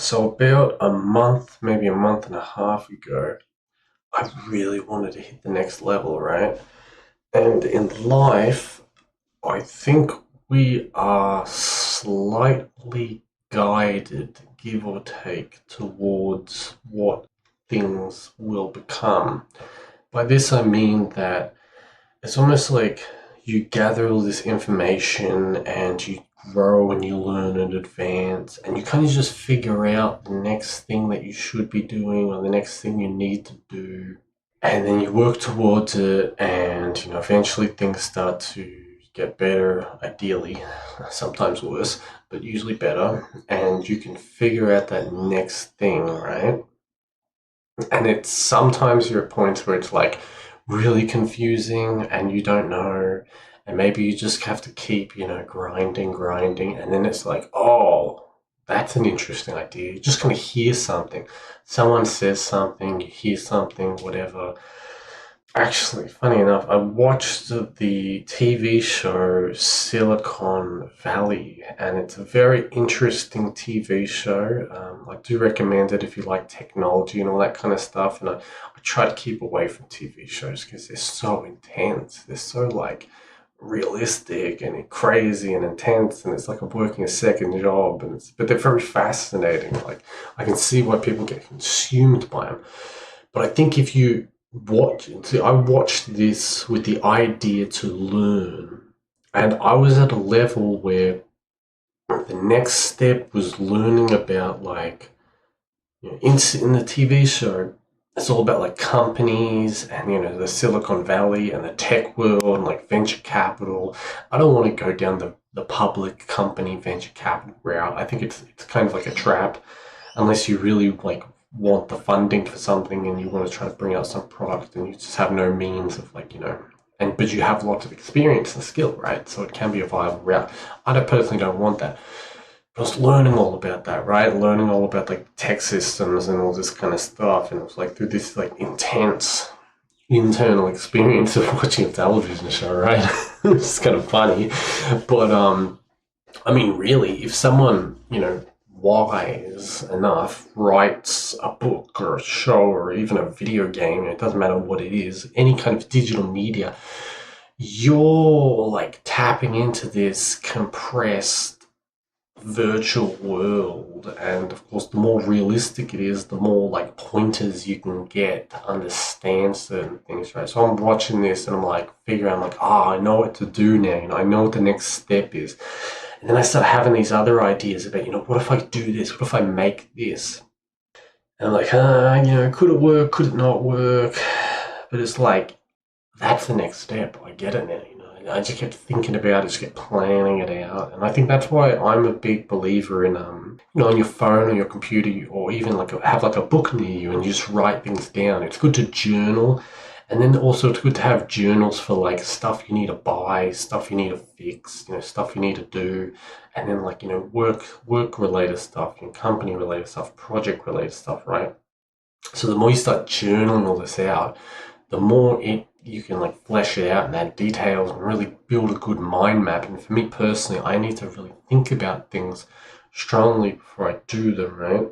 So about a month, maybe a month and a half ago, I really wanted to hit the next level, right? And in life, I think we are slightly guided, give or take, towards what things will become. By this I mean that it's almost like you gather all this information and you grow and you learn and advance and you kind of just figure out the next thing that you should be doing or the next thing you need to do. And then you work towards it and eventually things start to get better, ideally, sometimes worse, but usually better. And you can figure out that next thing, right? And it's sometimes you're at points where it's like really confusing and you don't know. And maybe you just have to keep, grinding. And then it's like, oh, that's an interesting idea. You just kind of hear something. Someone says something, you hear something, whatever. Actually, funny enough, I watched the TV show Silicon Valley, and it's a very interesting TV show. I do recommend it if you like technology and all that kind of stuff. And I try to keep away from TV shows because they're so intense. They're so like realistic and crazy and intense, and it's like I'm working a second job. But they're very fascinating. Like I can see why people get consumed by them. But I think if you I watched this with the idea to learn, and I was at a level where the next step was learning about like in the TV show. It's all about like companies and the Silicon Valley and the tech world and like venture capital. I don't want to go down the public company venture capital route. I think it's kind of like a trap unless you really like want the funding for something and you want to try to bring out some product and you just have no means of and but you have lots of experience and skill, right? So it can be a viable route. I don't personally don't want that. But I was learning all about that, right? Learning all about like tech systems and all this kind of stuff. And it was like through this like intense internal experience of watching a television show, right? It's kind of funny. But I mean, really, if someone, wise enough writes a book or a show or even a video game, it doesn't matter what it is, any kind of digital media, you're like tapping into this compressed virtual world. And of course, the more realistic it is, the more like pointers you can get to understand certain things, right? So I'm watching this and I'm like figuring, I'm like, I know what to do now. I know what the next step is. And then I start having these other ideas about, what if I do this? What if I make this? And I'm like, could it work? Could it not work? But it's like, that's the next step. I get it now. I just kept thinking about it, just kept planning it out. And I think that's why I'm a big believer in, on your phone or your computer, or even like have like a book near you and you just write things down. It's good to journal. And then also it's good to have journals for like stuff you need to buy, stuff you need to fix, stuff you need to do. And then like, work related stuff, company related stuff, project related stuff, right? So the more you start journaling all this out, the more you can like flesh it out and add details and really build a good mind map. And for me personally, I need to really think about things strongly before I do them, right?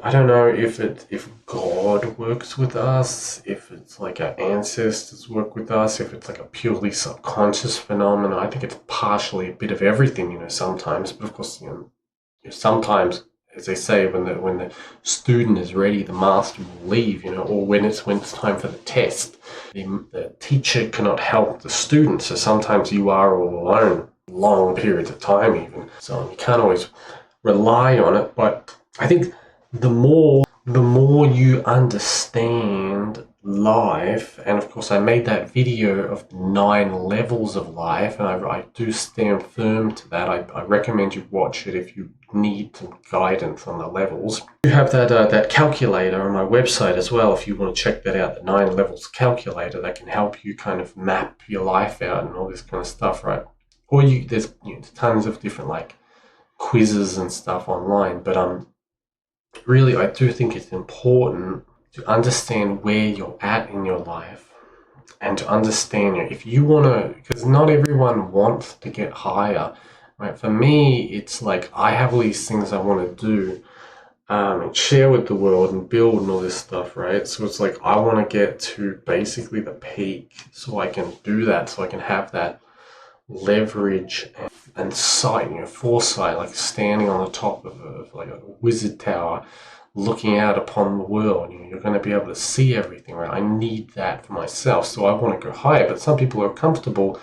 I don't know if God works with us, if it's like our ancestors work with us, if it's like a purely subconscious phenomenon. I think it's partially a bit of everything, sometimes. But of course, sometimes, as they say, when the student is ready, the master will leave, or when it's time for the test, the teacher cannot help the student. So sometimes you are all alone, long periods of time even. So you can't always rely on it. But I think the more you understand life, and of course I made that video of 9 levels of life, and I do stand firm to that. I recommend you watch it if you need some guidance on the levels. I do have that calculator on my website as well if you want to check that out, the 9 levels calculator that can help you kind of map your life out and all this kind of stuff, right? Or there's tons of different like quizzes and stuff online, but really, I do think it's important to understand where you're at in your life and to understand if you want to, because not everyone wants to get higher, right? For me, it's like I have all these things I want to do, and share with the world and build and all this stuff, right? So it's like I want to get to basically the peak so I can do that, so I can have that leverage and sight, foresight, like standing on the top of like a wizard tower, looking out upon the world. You're going to be able to see everything, right? I need that for myself, so I want to go higher. But some people are comfortable.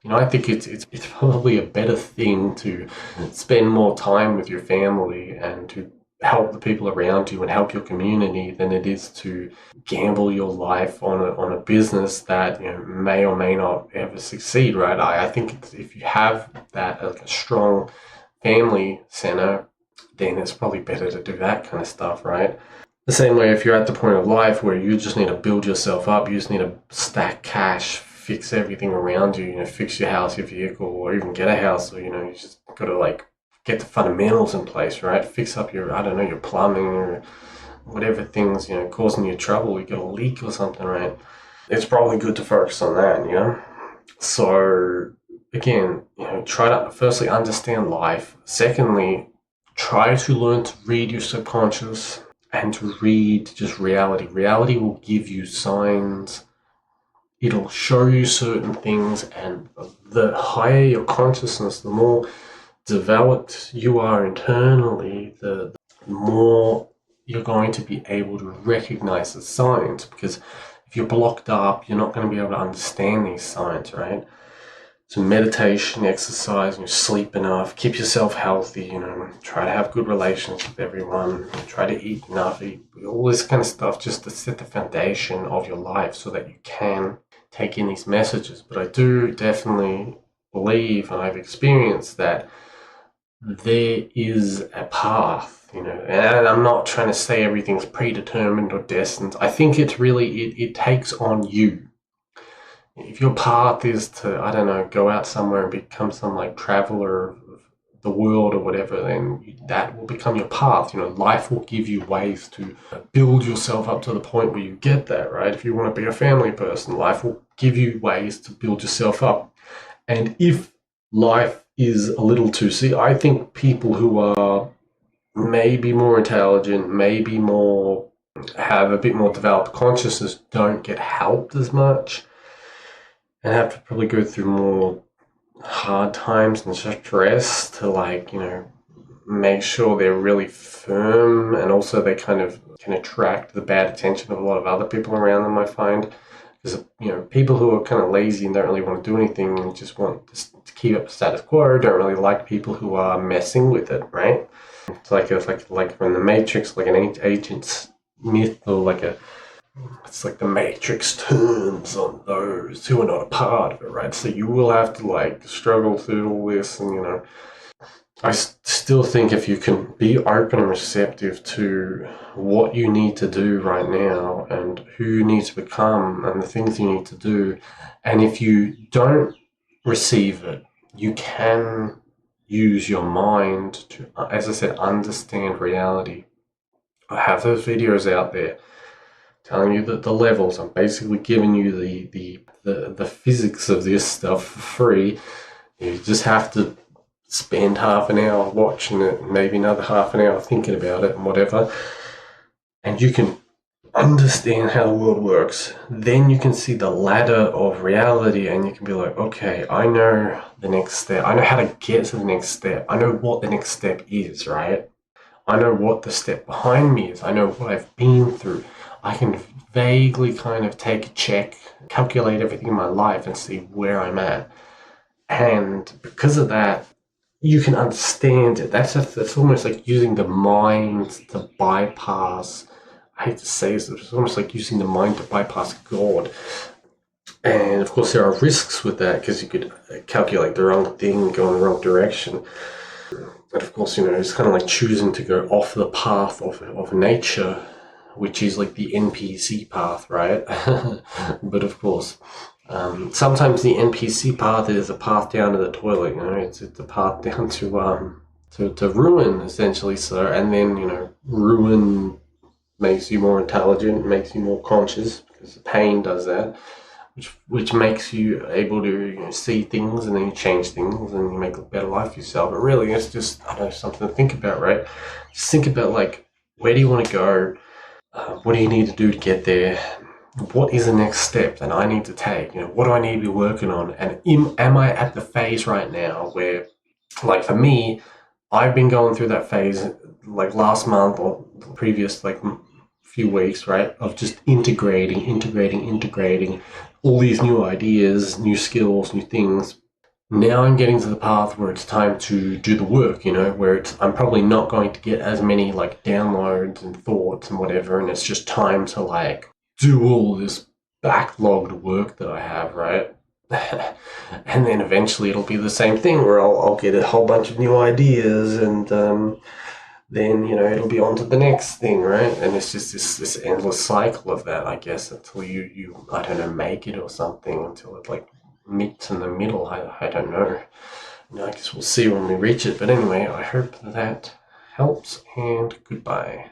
I think it's probably a better thing to spend more time with your family and to help the people around you and help your community than it is to gamble your life on a business that may or may not ever succeed, right? I think if you have that like a strong family center, then it's probably better to do that kind of stuff, right? The same way if you're at the point of life where you just need to build yourself up, you just need to stack cash, fix everything around you, fix your house, your vehicle, or even get a house, or you just got to like get the fundamentals in place, right? Fix up your, I don't know, your plumbing or whatever things, causing you trouble. You got a leak or something, right? It's probably good to focus on that. So again, try to firstly understand life. Secondly, try to learn to read your subconscious and to read just reality. Reality will give you signs. It'll show you certain things, and the higher your consciousness, the more developed you are internally, the more you're going to be able to recognize the signs, because if you're blocked up, you're not going to be able to understand these signs, right? So meditation, exercise, sleep enough, keep yourself healthy, try to have good relations with everyone, try to eat enough, eat all this kind of stuff just to set the foundation of your life so that you can take in these messages. But I do definitely believe, and I've experienced that there is a path, and I'm not trying to say everything's predetermined or destined. I think it's really, it takes on you. If your path is to, I don't know, go out somewhere and become some like traveler of the world or whatever, then that will become your path. Life will give you ways to build yourself up to the point where you get that, right? If you want to be a family person, life will give you ways to build yourself up. And if life is a little too, I think people who are maybe more intelligent, maybe more, have a bit more developed consciousness don't get helped as much and have to probably go through more hard times and stress to make sure they're really firm, and also they kind of can attract the bad attention of a lot of other people around them, I find. Because people who are kind of lazy and don't really want to do anything and just want to keep up the status quo don't really like people who are messing with it, right? It's like from the Matrix, like an Agent Smith, or it's like the Matrix turns on those who are not a part of it, right? So you will have to struggle through all this, and I still think if you can be open and receptive to what you need to do right now and who you need to become and the things you need to do, and if you don't receive it, you can use your mind to, as I said, understand reality. I have those videos out there telling you that the levels. I'm basically giving you the physics of this stuff for free. You just have to spend half an hour watching it, maybe another half an hour thinking about it and whatever, and you can understand how the world works. Then you can see the ladder of reality, and you can be like, okay, I know the next step. I know how to get to the next step. I know what the next step is, right? I know what the step behind me is. I know what I've been through. I can vaguely kind of take a check, calculate everything in my life and see where I'm at. And because of that, you can understand it. That's almost like using the mind to bypass, I hate to say this, it's almost like using the mind to bypass God. And of course there are risks with that, because you could calculate the wrong thing, go in the wrong direction. And of course, it's kind of like choosing to go off the path of nature, which is like the NPC path, right? But of course, sometimes the NPC path is a path down to the toilet. It's a path down to ruin, essentially. So, and then ruin makes you more intelligent, makes you more conscious, because the pain does that, which makes you able to see things, and then you change things, and you make a better life for yourself. But really, it's just something to think about, right? Just think about where do you want to go? What do you need to do to get there? What is the next step that I need to take? What do I need to be working on? And am I at the phase right now where, like for me, I've been going through that phase like last month or previous like few weeks, right? Of just integrating all these new ideas, new skills, new things. Now I'm getting to the path where it's time to do the work, where I'm probably not going to get as many like downloads and thoughts and whatever, and it's just time to like do all this backlogged work that I have, right? And then eventually it'll be the same thing where I'll get a whole bunch of new ideas, and then it'll be on to the next thing, right? And it's just this endless cycle of that, I guess, until you I don't know, make it or something, until it like meets in the middle. I don't know. I guess we'll see when we reach it. But anyway, I hope that helps, and goodbye.